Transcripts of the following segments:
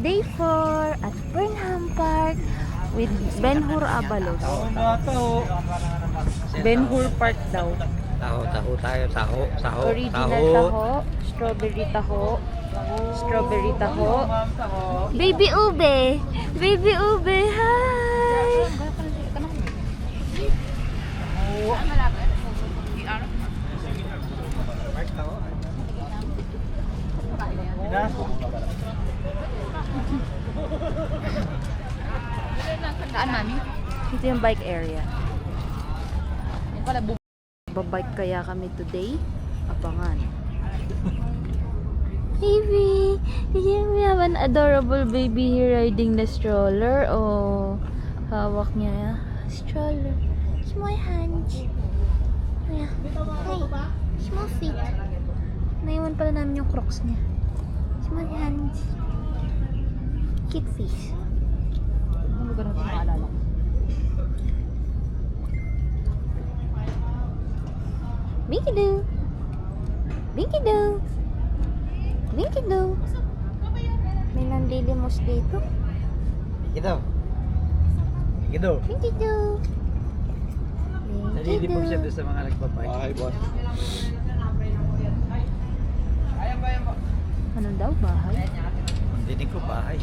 Day 4 at Burnham Park with Ben-Hur Abalos. Ben-Hur Park daw. Taho tayo, taho. Original taho, strawberry taho, strawberry taho. Baby ube! Baby ube, hi! Saan, mami? Ito yung bike area. Yan pala, Babike kaya kami today? Abangan. Baby! We have an adorable baby here riding the stroller. Oh, hawak niya. Stroller. Small hands. Yeah. Hi. Small feet. Naiwan pala namin yung crocs niya. Small hands. Cute face. Ano lugar na ito maalala ko? Binky Doo! Binky Doo! Binky Doo! May nanlilimos dito. Ito. Ito. Binky Doo! Binky Nalilipong siya Doo! doon sa mga nagbabike. Ay, boss. Ano daw? Bahay? Dinig ko bahay.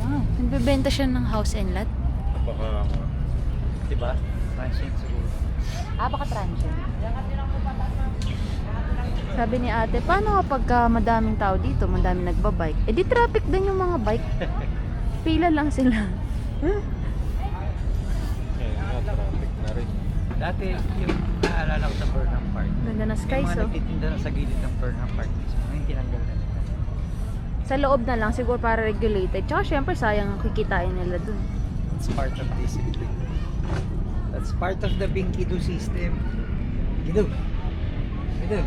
Wow. Nagbebenta siya ng house and lot. Baka, diba? Transient siguro. Baka transient. Sabi ni ate, paano kapag madaming tao dito, madaming nagbabike? Eh di traffic din yung mga bike. Pila lang sila. Traffic na rin. Dati, yung naalala ko sa Burnham Park. Ganda na Yung skies, mga oh. nagtitinda na sa gilid ng Burnham Park. Ngayon tinanggal na nila. Sa loob na lang, siguro para regulated. Tsaka syempre, sayang ang kikitain nila dun. It's part of discipline. That's part of the Binky Doo system. Gido. Gido.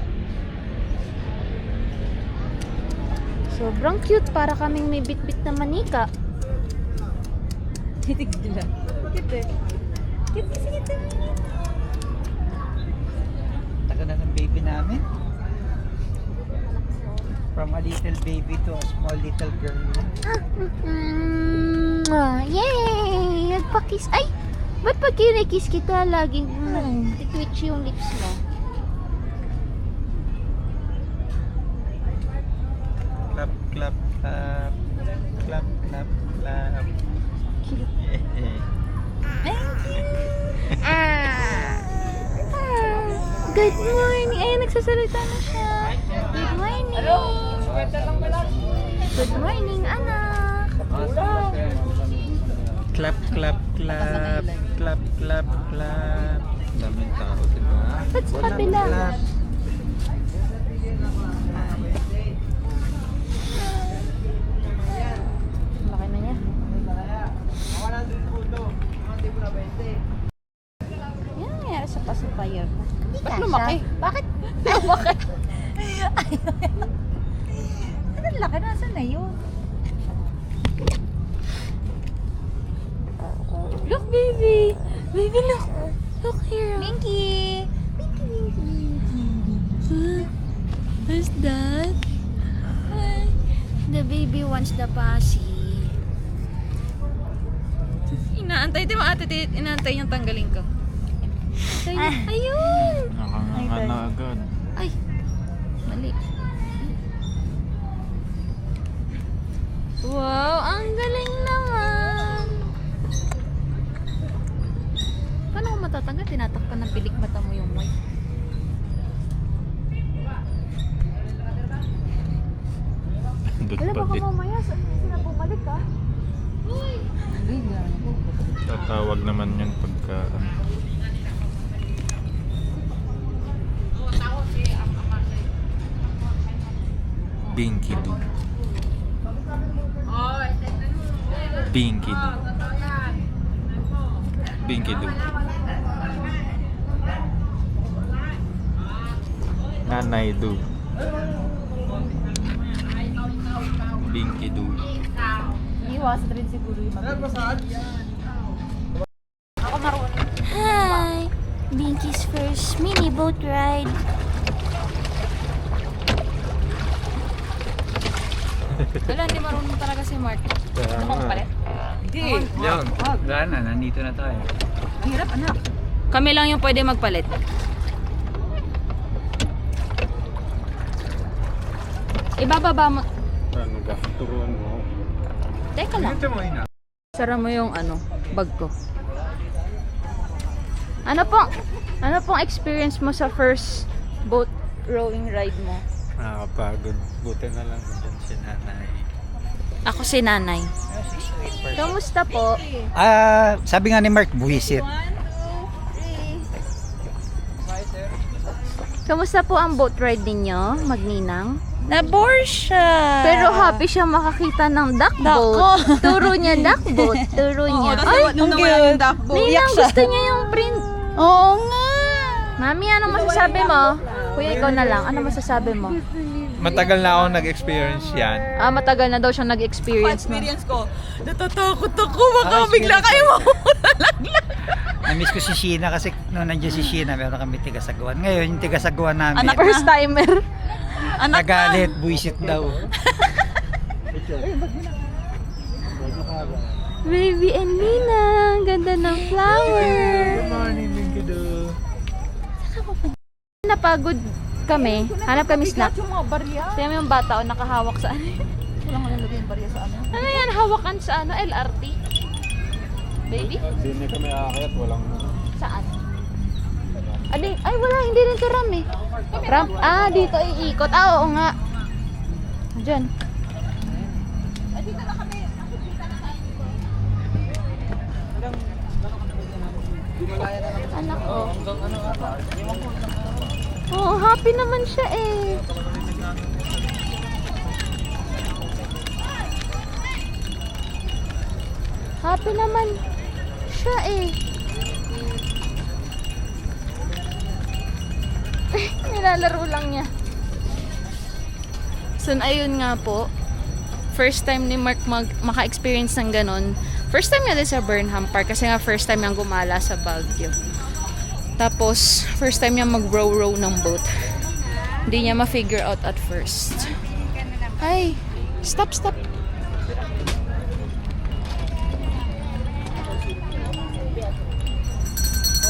Sobrang cute, para kaming may bit-bit na manika. Titig nila. Cute eh. Cute kasi ito. Taga na ng baby namin. From a little baby to a small little girl. Yay! Nagpa-kiss. Ay! Ba't pag kinikiss kita, laging twitch yung lips mo? Clap, clap, clap. Clap, clap, clap. Cute. Thank you! Good morning! Ay, nagsasalita na siya. Good morning! Good morning, anak! Clap, clap, clap. Clap, clap, clap. Daming tao, diba? Ba't sa kabila? Clap. Laki na niya. Yan ang nangyari sa pacifier ko. Ba't lumaki? Bakit? Bakit? Ano laki? Nasaan na yun? Look, baby! Baby, look! Look here! Minky! Who's that? Hi. The baby wants the pussy. Inaantay, di ba ate? Inaantay yung tanggalin ko. Ayun! Nakanganga na agad. Ay! Mali. Wow! Ang galing naman! Paano ko matatanggal? Tinatakpan ng pilik mata mo yung mic. Wala, baka mamaya sila bumalik ka. Uy! Tatawag naman yun pagka Binky Doo. Binky Doo. Binky Doo. Nanay Doo. Binky Doo. Iwas rin siguro yung Ako marunong. Hi! Binky's first mini boat ride. Wala, hindi marunong talaga si Mark. Ano bang palit? Hindi. Yan. Wala na, nandito na tayo. Ang hirap, anak. Kami lang yung pwede magpalit. Ibababa mo. Ano ba? Turuan mo. Teka lang. Ito mo ina. Sara mo yung bag ko. Ano pong experience mo sa first boat rowing ride mo? Nakakapagod. Buti na lang dyan si nanay. Ako si nanay. Kamusta po? Sabi nga ni Mark, buwisit. Kamusta po ang boat ride ninyo, Magninang? Na-bore siya. Pero happy siya makakita ng duck boat. Turo niya duck boat. Turo niya. Ay, nung nawala yung duck boat, Ninang, gusto niya yung print. Oo nga. Mami, ano masasabi mo? Kuya, ikaw na lang. Ano masasabi mo? Matagal na ako nag-experience yan. Matagal na daw siya nag-experience. Experience ko, natatakot ako. Baka bigla kayo mawala. Na-miss ko si Sheena kasi noong nandiyan si Sheena, meron kami tigasagawan. Ngayon, yung tigasagawan namin, First timer. Anak nagalit, buwisit daw. Baby and Ninang, ganda ng flower. morning, Binkido. Napagod kami. Hanap kami snack. Yung mga barya. Tingnan mo yung bata o nakahawak sa ano. Wala nga nalagay yung barya sa ano. Ano yan? Hawakan sa LRT? Baby? Hindi na kami aakyat, walang... Saan? Ay, wala. Hindi rin ito ram eh. Ram? Dito iikot. Oo nga. Diyan. Anak ko. Oh, happy naman siya eh. Happy naman siya eh. Nilalaro lang niya. So, ayun nga po. First time ni Mark maka-experience ng ganon. First time niya din sa Burnham Park kasi nga first time niyang gumala sa Baguio. Tapos, first time niya mag-row ng boat. Hindi niya ma-figure out at first. Ay, stop.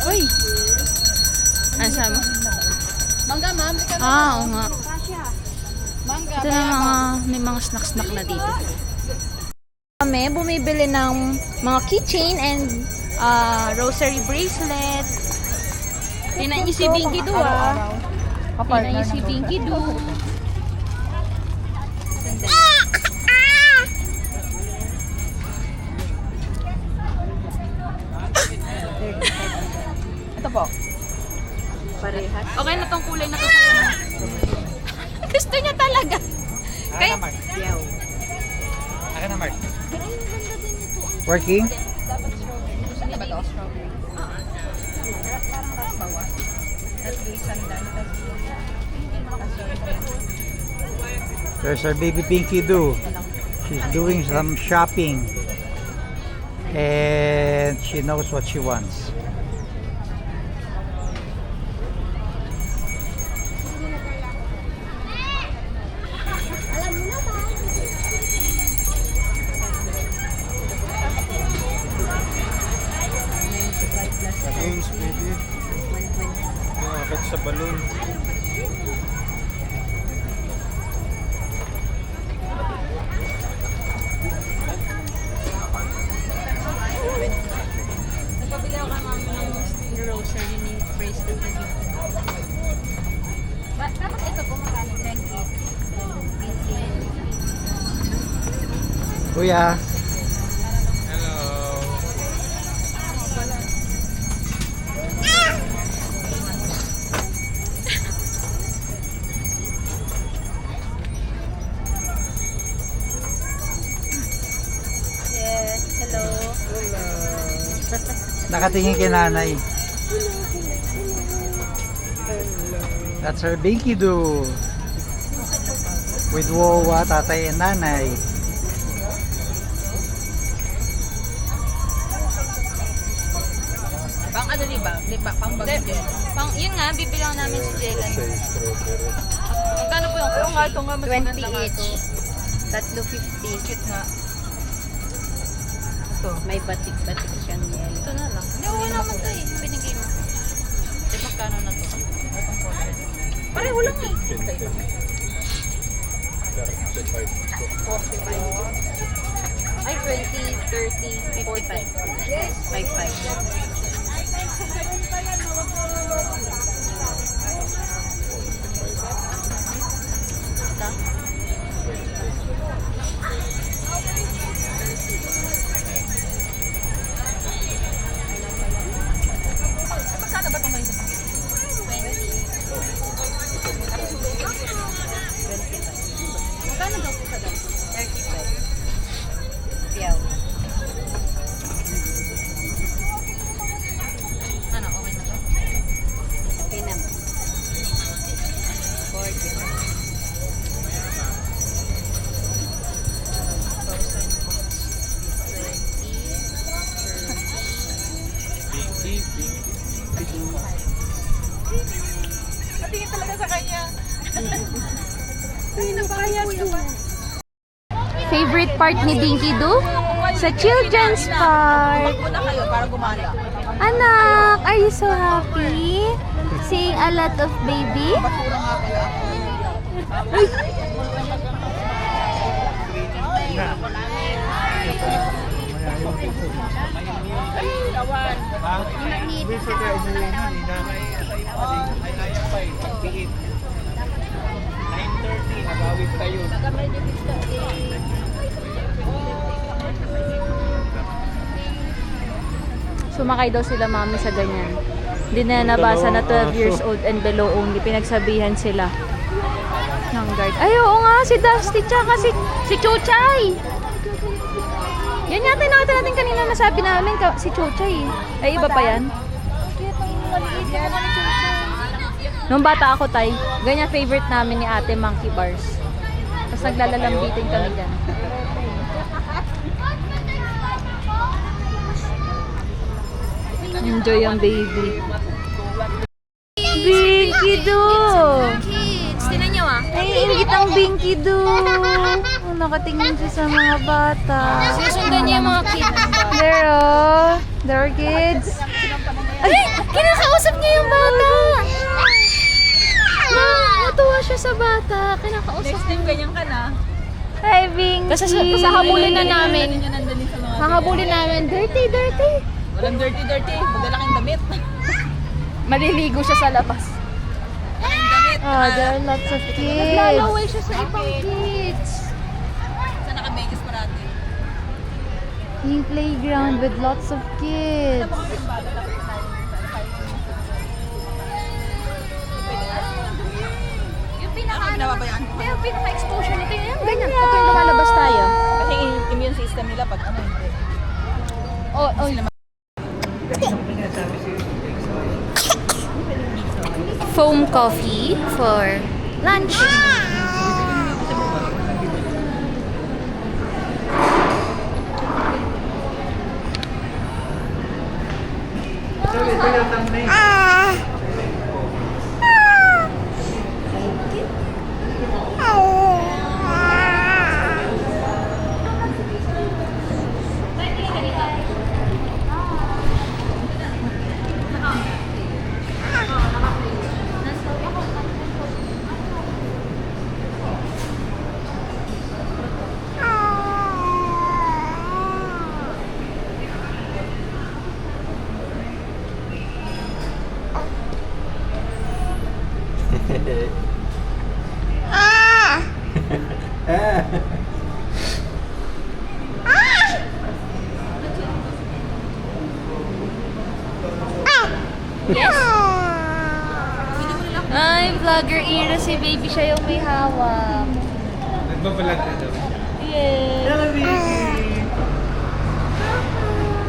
Uy! Ano sabi mo? Mangga, ma'am. Oo nga. Mangga, Ito na may mga snack na dito. Kami bumibili ng mga keychain and rosary bracelet. Tingnan niyo si Binky Do Tingnan niyo si Binky Do. Ito po. Parehas. Okay na tong kulay na to sa'yo. Gusto niya talaga. Akin na, Mark. Akin na, Mark. Working? Ano ba ito? Strawberry. Parang rasbawa. Tapos may sandan. There's our baby Pinky Doo. She's doing some shopping. And she knows what she wants. Games, baby. Nakakit sa balon. Nagpabili ako kay mami ng rosary ni bracelet na dito. Tapos ito po magkano? 20. Kuya, Hello. Yes, hello. nakatingin kay nanay. That's her Binky Doo. With Wawa, tatay and nanay. Pang ano di ba? Di ba? Pang bagay. Yun nga, bibilang namin si Jelen. Say strawberry. Magkano po yung Ito nga, mas 20 maganda nga each. to. 350. Cute nga. Ito. May batik-batik siyang yellow. Ito na lang. Hindi, okay naman to eh. Binigay mo. Eh, magkano na to? Itong color. Pareho lang eh. 45. Ay, 20, 30, 45. 55. Ito. Magkano ba itong may 25. Magkano daw po sa ganito? 35. Piyaw. Ano, okay na to? Okay naman. 40. Pinky, pinky. Natingin talaga sa kanya. Favorite part ni Dinky Do? Sa Children's Park. Muna kayo para gumala. Anak, are you so happy? Seeing a lot of baby? Basura nga pala ako. Sumakay daw sila mami sa ganyan. Hindi na nabasa na 12 years old and below only. Pinagsabihan sila ng guard. Ay, oo nga, si Dusty tsaka si Chuchay. Yan yata yung nakita natin kanina nasabi namin si Chuchay. Ay, iba pa yan. Nung bata ako, Tay, ganyan favorite namin ni ate, monkey bars. Tapos naglalalambitin kami dyan. Enjoy yung baby. Binky Do! Kids, tinan nyo ah. Ay, ingit ang Binky Do! Oh, nakatingin siya sa mga bata. Susundan niya yung mga kids. There, oh. There are kids. Ay! Kinakausap niya yung bata! Natuwa siya sa bata. Kinakausap Next time ganyan ka na. Hi, Binky! Kasi sahabulin na namin. Ganyan nandalin sa mga Hahabulin namin. Dirty, dirty! walang dirty. Magdalaking damit. Maliligo siya sa labas. Oh, there are lots of kids. Naglalaway siya sa ibang kids. Sa naka-megas parati. Yung playground with lots of kids. Yung pinaka, Ako pinababayaan ko. yung pinaka-exposure nito yung ganyan. Pag yung lumalabas tayo. Kasi yung immune system nila pag ano hindi. Oh, oh. Foam coffee for lunch. Ay, vlogger era si baby, siya yung may hawak. Nagbabalag na daw. Yes.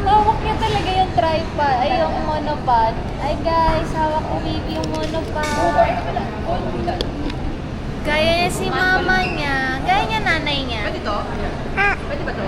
Hawak niya talaga yung tripod, ay yung monopod. Ay guys, hawak ko baby yung monopod. Gaya niya si mama niya, gaya niya nanay niya. Pwede to? Pwede ba to?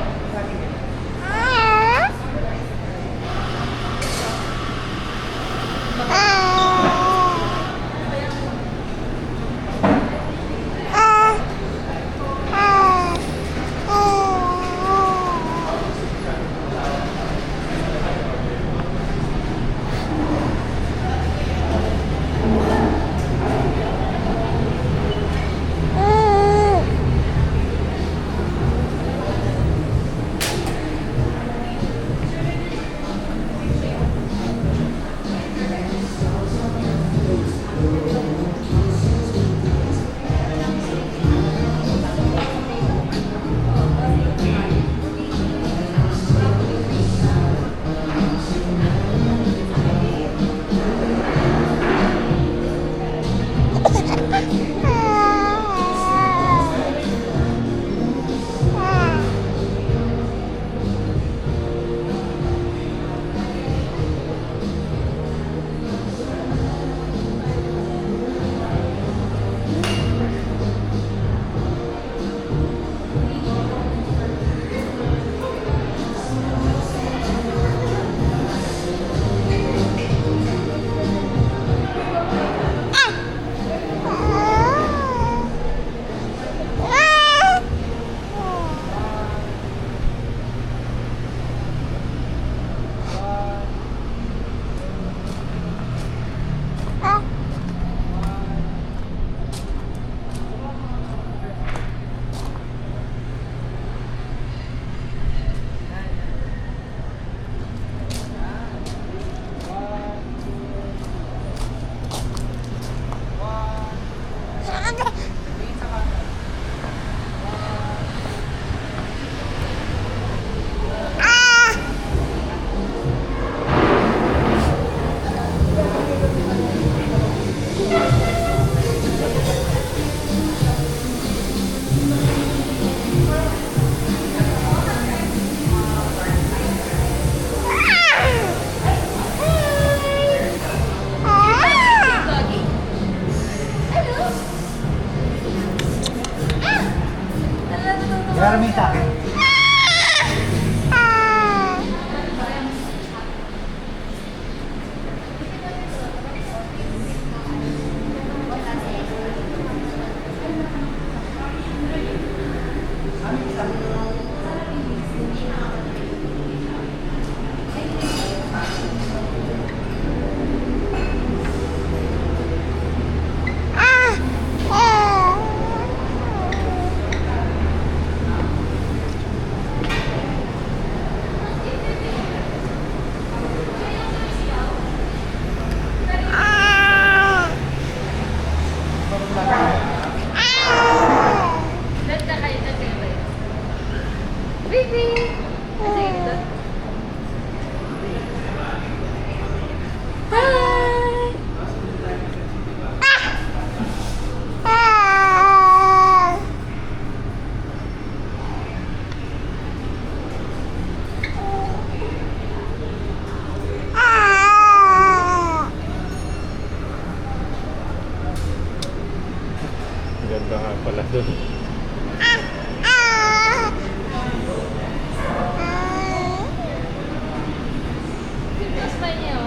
baby! Hi! Ganda nga pala dun. Gusto niyo?